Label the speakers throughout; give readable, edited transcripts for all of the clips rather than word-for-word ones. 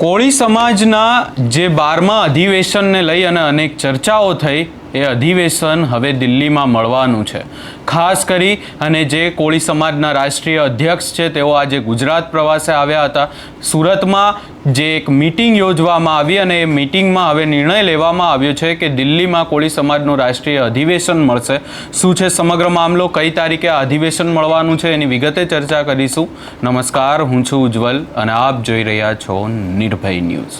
Speaker 1: કોળી સમાજના જે 12મા અધિવેશનને લઈ અને અનેક ચર્ચાઓ થઈ એ અધિવેશન હવે દિલ્હીમાં મળવાનું છે। ખાસ કરી અને જે કોળી સમાજના રાષ્ટ્રીય અધ્યક્ષ છે તેઓ આજે ગુજરાત પ્રવાસે આવ્યા હતા। સુરતમાં જે એક મીટિંગ યોજવામાં આવી અને એ મીટિંગમાં હવે નિર્ણય લેવામાં આવ્યો છે કે દિલ્હીમાં કોળી સમાજનું રાષ્ટ્રીય અધિવેશન મળશે। શું છે સમગ્ર મામલો, કઈ તારીખે આ અધિવેશન મળવાનું છે, એની વિગતે ચર્ચા કરીશું। નમસ્કાર, હું છું ઉજ્જવલ અને આપ જોઈ રહ્યા છો નિર્ભય ન્યૂઝ।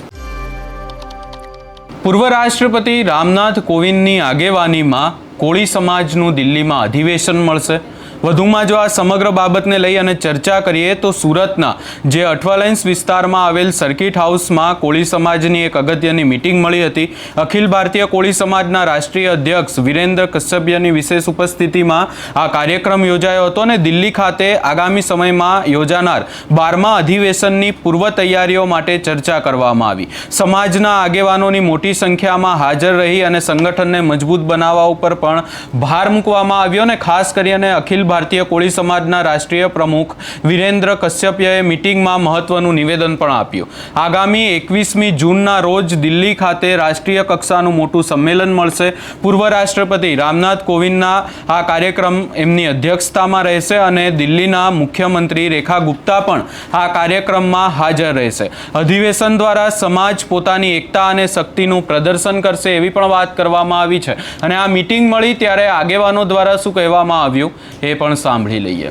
Speaker 1: પૂર્વ રાષ્ટ્રપતિ રામનાથ કોવિંદની આગેવાનીમાં કોળી સમાજનું દિલ્હીમાં અધિવેશન મળશે। વધુમાં જો આ સમગ્ર બાબતને લઈ અને ચર્ચા કરીએ તો સુરતના જે અઠવાલાઇન્સ વિસ્તારમાં આવેલ સર્કિટ હાઉસમાં કોળી સમાજની એક અગત્યની મીટિંગ મળી હતી। અખિલ ભારતીય કોળી સમાજના રાષ્ટ્રીય અધ્યક્ષ વિરેન્દ્ર કશ્યપની વિશેષ ઉપસ્થિતિમાં આ કાર્યક્રમ યોજાયો હતો અને દિલ્હી ખાતે આગામી સમયમાં યોજાનાર 12મા અધિવેશનની પૂર્વ તૈયારીઓ માટે ચર્ચા કરવામાં આવી। સમાજના આગેવાનોની મોટી સંખ્યામાં હાજર રહી અને સંગઠનને મજબૂત બનાવવા ઉપર પણ ભાર મૂકવામાં આવ્યો અને ખાસ કરીને અખિલ ભારતીય કોળી સમાજના રાષ્ટ્રીય પ્રમુખ વિરેન્દ્ર કશ્યપે મીટિંગમાં મહત્વનું નિવેદન પણ આપ્યું। આગામી 21મી જૂનના રોજ દિલ્હી ખાતે રાષ્ટ્રીય કક્ષાનું મોટું સંમેલન મળશે। પૂર્વ રાષ્ટ્રપતિ રામનાથ કોવિંદના આ કાર્યક્રમ એમની અધ્યક્ષતામાં રહેશે અને દિલ્હીના મુખ્યમંત્રી રેખા ગુપ્તા પણ આ કાર્યક્રમમાં હાજર રહેશે। અધિવેશન દ્વારા સમાજ પોતાની એકતા અને શક્તિનું પ્રદર્શન કરશે એવી પણ વાત કરવામાં આવી છે અને આ મીટિંગ મળી ત્યારે આગેવાનો દ્વારા શું કહેવામાં આવ્યું એ પણ સાંભળી લઈએ।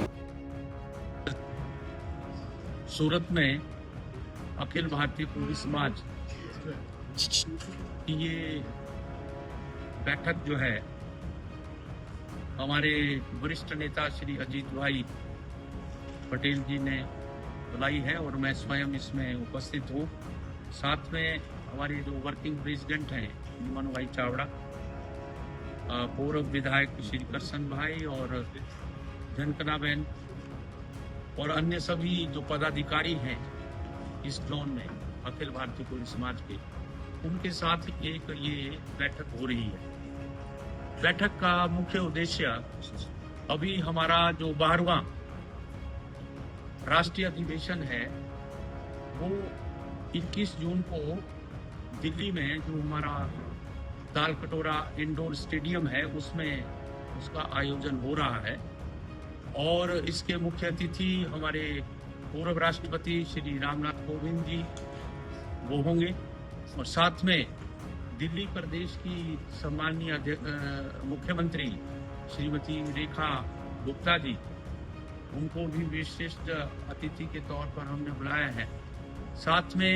Speaker 2: सूरत में अखिल भारतीय कोળી समाज की ये बैठक जो है हमारे वरिष्ठ नेता श्री अजीत भाई पटेल जी ने बुलाई है और मैं स्वयं इसमें उपस्थित हूँ। साथ में हमारे जो वर्किंग प्रेसिडेंट हैं मनु भाई चावड़ा, पूर्व विधायक श्री करसन भाई और जनकना बहन और अन्य सभी जो पदाधिकारी हैं इस जोन में अखिल भारतीय कोળી समाज के, उनके साथ एक ये बैठक हो रही है। बैठक का मुख्य उद्देश्य अभी हमारा जो 12वां राष्ट्रीय अधिवेशन है वो 21 जून को दिल्ली में जो हमारा दाल कटोरा इंडोर स्टेडियम है उसमें उसका आयोजन हो रहा है और इसके मुख्य अतिथि हमारे पूर्व राष्ट्रपति श्री रामनाथ कोविंद जी वो होंगे और साथ में दिल्ली प्रदेश की सम्माननीय मुख्यमंत्री श्रीमती रेखा गुप्ता जी, उनको भी विशिष्ट अतिथि के तौर पर हमने बुलाया है। साथ में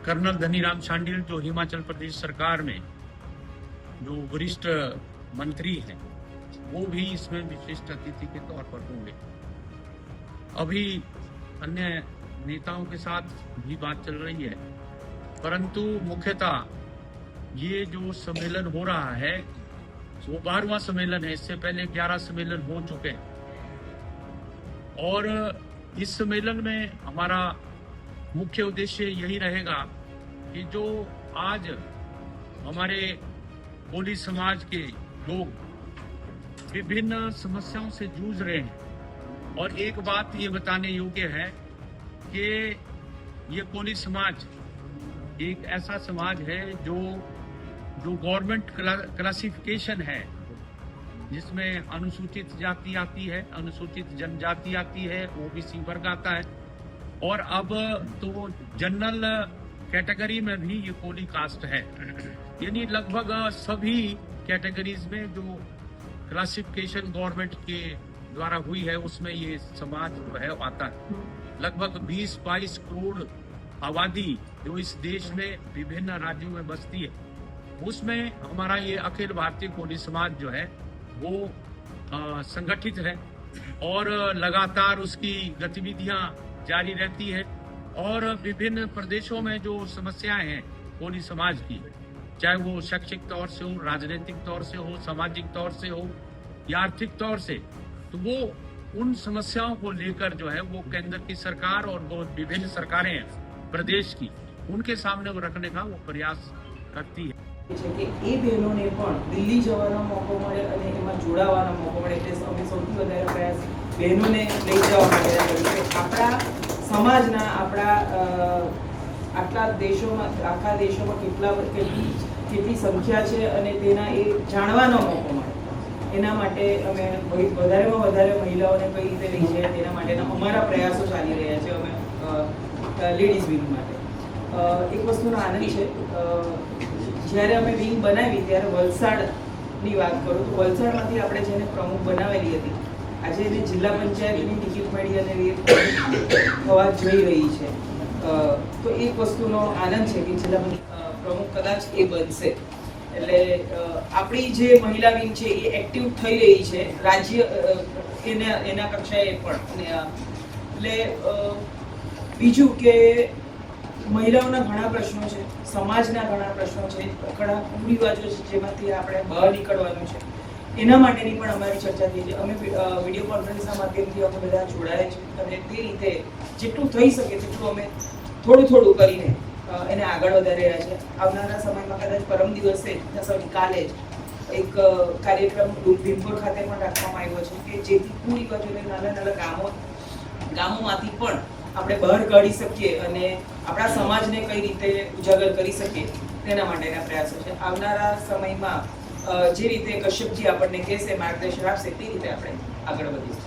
Speaker 2: कर्नल धनीराम शांडिल जो हिमाचल प्रदेश सरकार में जो वरिष्ठ मंत्री हैं वो भी इसमें विशिष्ट अतिथि के तौर पर होंगे। अभी अन्य नेताओं के साथ भी बात चल रही है, परंतु मुख्यतः ये जो सम्मेलन हो रहा है वो 12वां सम्मेलन है। इससे पहले 11 सम्मेलन हो चुके हैं और इस सम्मेलन में हमारा मुख्य उद्देश्य यही रहेगा कि जो आज हमारे कोળી समाज के लोग विभिन्न समस्याओं से जूझ रहे हैं और एक बात ये बताने योग्य है कि ये कोળી समाज एक ऐसा समाज है जो गवर्नमेंट क्लासिफिकेशन है जिसमें अनुसूचित जाति आती है, अनुसूचित जनजाति आती है, ओबीसी वर्ग आता है और अब तो जनरल कैटेगरी में भी ये कोળી कास्ट है। यानी लगभग सभी कैटेगरीज में जो क्लासिफिकेशन गवर्नमेंट के द्वारा हुई है उसमें ये समाज जो है आता है। लगभग 20-22 करोड़ आबादी जो इस देश में विभिन्न राज्यों में बसती है उसमें हमारा ये अखिल भारतीय कोળી समाज जो है वो संगठित है और लगातार उसकी गतिविधियां जारी रहती है और विभिन्न प्रदेशों में जो समस्याएं हैं कोળી समाज की, चाहे वो शैक्षिक तौर से हो, राजनीतिक तौर से हो, सामाजिक तौर से हो या आर्थिक तौर से, तो वो उन समस्याओं को लेकर जो है वो केंद्र की सरकार और वो विभिन्न सरकारें हैं प्रदेश की, उनके सामने वो रखने का वो प्रयास करती है।
Speaker 3: એ બહેનોને પણ દિલ્હી જવાનો મોકો મળે અને એમાં જોડાવાનો મોકો મળે એટલે અમે સૌથી વધારે પ્રયાસ બહેનોને લઈ જવા માટે આપણા સમાજના આપણા આખા દેશોમાં કેટલી સંખ્યા છે અને તેના એ જાણવાનો મોકો મળે એના માટે અમે વધારેમાં વધારે મહિલાઓને કઈ રીતે લઈ જાય તેના માટેના અમારા પ્રયાસો ચાલી રહ્યા છે. અમે લેડીઝ વિંગ માટે એક વસ્તુનો આનંદ છે, જ્યારે અમે વિંગ બનાવી ત્યારે વલસાડની વાત કરું તો વલસાડમાંથી આપણે જેને પ્રમુખ બનાવેલી હતી આજે એને જિલ્લા પંચાયતની ટિકિટ મળી અને એ થવા જઈ રહી છે. તો એક વસ્તુનો આનંદ છે કે જિલ્લા પ્રમુખ કદાચ એ બનશે એટલે આપણી જે મહિલા વિંગ છે એ એક્ટિવ થઈ રહી છે રાજ્ય એના કક્ષાએ પણ. એટલે બીજું કે મહિલાઓના ઘણા પ્રશ્નો છે, સમાજના ઘણા પ્રશ્નો છે, ઘણા કુરિવાજો છે જેમાંથી આપણે બહાર નીકળવાનું છે, એના માટેની પણ અમારી ચર્ચા થઈ છે. અમે વિડીયો કોન્ફરન્સના માધ્યમથી અમે બધા જોડાયા છે અને તે રીતે જેટલું થઈ શકે તેટલું અમે થોડું કરીને એને આગળ વધારી રહ્યા છે. આવનારા સમયમાં કદાચ પરમ દિવસે કાલે જ એક કાર્યક્રમ ભીમપુર ખાતે પણ રાખવામાં આવ્યો છે કે જેથી કુરિવાજોને નાના ગામોમાંથી પણ આપણે બહાર કાઢી શકીએ અને આપણા સમાજને કઈ રીતે ઉજાગર કરી શકીએ તેના માટેના પ્રયાસો છે. આવનારા સમયમાં જે રીતે કશ્યપજી આપણને કહેશે, માર્ગદર્શન આપશે તે રીતે આપણે આગળ વધીશું.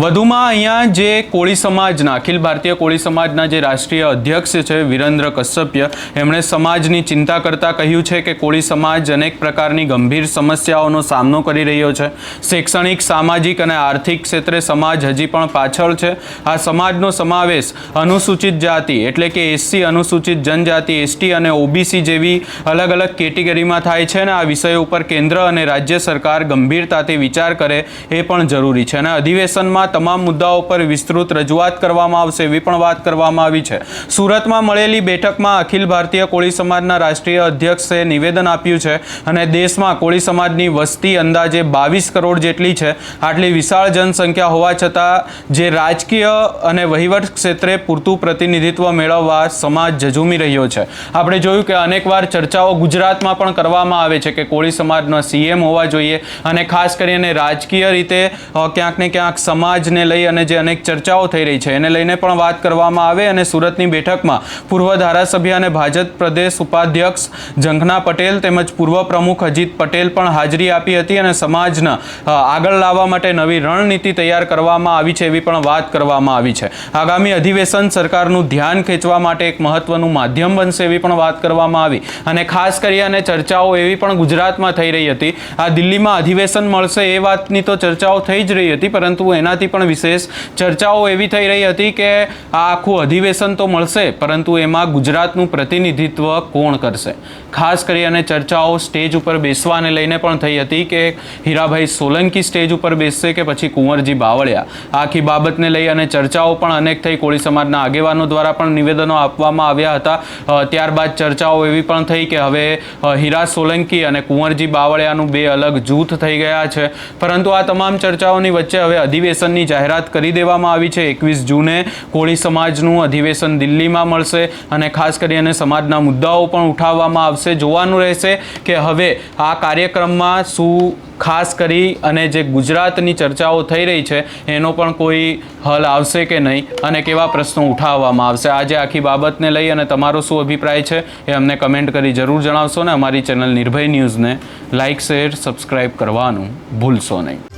Speaker 1: વધુમાં અહીંયા જે કોળી સમાજના અખિલ ભારતીય કોળી સમાજના જે રાષ્ટ્રીય અધ્યક્ષ છે વિરેન્દ્ર કશ્યપ, એમણે સમાજની ચિંતા કરતાં કહ્યું છે કે કોળી સમાજ અનેક પ્રકારની ગંભીર સમસ્યાઓનો સામનો કરી રહ્યો છે. શૈક્ષણિક, સામાજિક અને આર્થિક ક્ષેત્રે સમાજ હજી પણ પાછળ છે. આ સમાજનો સમાવેશ અનુસૂચિત જાતિ એટલે કે એસસી, અનુસૂચિત જનજાતિ એસટી અને ઓબીસી જેવી અલગ અલગ કેટેગરીમાં થાય છે અને આ વિષય ઉપર કેન્દ્ર અને રાજ્ય સરકાર ગંભીરતાથી વિચાર કરે એ પણ જરૂરી છે. અને અધિવેશનમાં તમામ મુદ્દાઓ પર વિસ્તૃત રજૂઆત કરવામાં આવશે એવી પણ વાત કરવામાં આવી છે. સુરતમાં મળેલી બેઠકમાં અખિલ ભારતીય કોળી સમાજના રાષ્ટ્રીય અધ્યક્ષે નિવેદન આપ્યું છે અને દેશમાં કોળી સમાજની વસ્તી અંદાજે 22 કરોડ જેટલી છે. આટલી વિશાળ જનસંખ્યા હોવા છતાં જે રાજકીય અને વહીવટ ક્ષેત્રે પૂરતું પ્રતિનિધિત્વ મેળવવા સમાજ ઝઝૂમી રહ્યો છે. આપણે જોયું કે અનેકવાર ચર્ચાઓ ગુજરાતમાં પણ કરવામાં આવે છે કે કોળી સમાજનો સીએમ હોવા જોઈએ અને ખાસ કરીને રાજકીય રીતે ક્યાંક ને ક્યાંક સમાજને લઈ અને જે અનેક ચર્ચાઓ થઈ રહી છે એને લઈને પણ વાત કરવામાં આવે. અને સુરતની બેઠકમાં પૂર્વ ધારાસભ્ય અને ભાજપ પ્રદેશ ઉપાધ્યક્ષ ઝંખના પટેલ તેમજ પૂર્વ પ્રમુખ અજીત પટેલ પણ હાજરી આપી હતી અને સમાજના આગળ લાવવા માટે નવી રણનીતિ તૈયાર કરવામાં આવી છે એવી પણ વાત કરવામાં આવી છે. આગામી અધિવેશન સરકારનું ધ્યાન ખેંચવા માટે એક મહત્વનું માધ્યમ બનશે એવી પણ વાત કરવામાં આવી. અને ખાસ કરી અને ચર્ચાઓ એવી પણ ગુજરાતમાં થઈ રહી હતી, આ દિલ્હીમાં અધિવેશન મળશે એ વાતની તો ચર્ચાઓ થઈ જ રહી હતી, પરંતુ એનાથી પણ વિશેષ ચર્ચાઓ એવી થઈ રહી હતી કે આ આખું અધિવેશન તો મળશે પરંતુ એમાં ગુજરાતનું પ્રતિનિધિત્વ કોણ કરશે. ખાસ કરી અને ચર્ચાઓ સ્ટેજ ઉપર બેસવાને લઈને પણ થઈ હતી કે હીરાભાઈ સોલંકી સ્ટેજ ઉપર બેસશે કે પછી કુંવરજી બાવળિયા. આખી બાબતને લઈ અને ચર્ચાઓ પણ અનેક થઈ. કોળી સમાજના આગેવાનો દ્વારા પણ નિવેદનો આપવામાં આવ્યા હતા. ત્યારબાદ ચર્ચાઓ એવી પણ થઈ કે હવે હીરા સોલંકી અને કુંવરજી બાવળિયાનું બે અલગ જૂથ થઈ ગયા છે. પરંતુ આ તમામ ચર્ચાઓની વચ્ચે હવે અધિવેશનની જાહેરાત કરી દેવામાં આવી છે. 21 જૂને કોળી સમાજનું અધિવેશન દિલ્હીમાં મળશે અને ખાસ કરીને સમાજના મુદ્દાઓ પણ ઉઠાવવામાં આવશે. જોવાનું રહેશે કે હવે આ કાર્યક્રમમાં શું ખાસ કરી અને જે ગુજરાતની ચર્ચાઓ થઈ રહી છે એનો પણ કોઈ હલ આવશે કે નહીં અને કેવા પ્રશ્નો ઉઠાવવામાં આવશે. આજે આખી બાબતને લઈ અને તમારો શું અભિપ્રાય છે એ અમને કમેન્ટ કરી જરૂર જણાવશો ને અમારી ચેનલ નિર્ભય ન્યૂઝને લાઇક, શેર, સબસ્ક્રાઈબ કરવાનું ભૂલશો નહીં.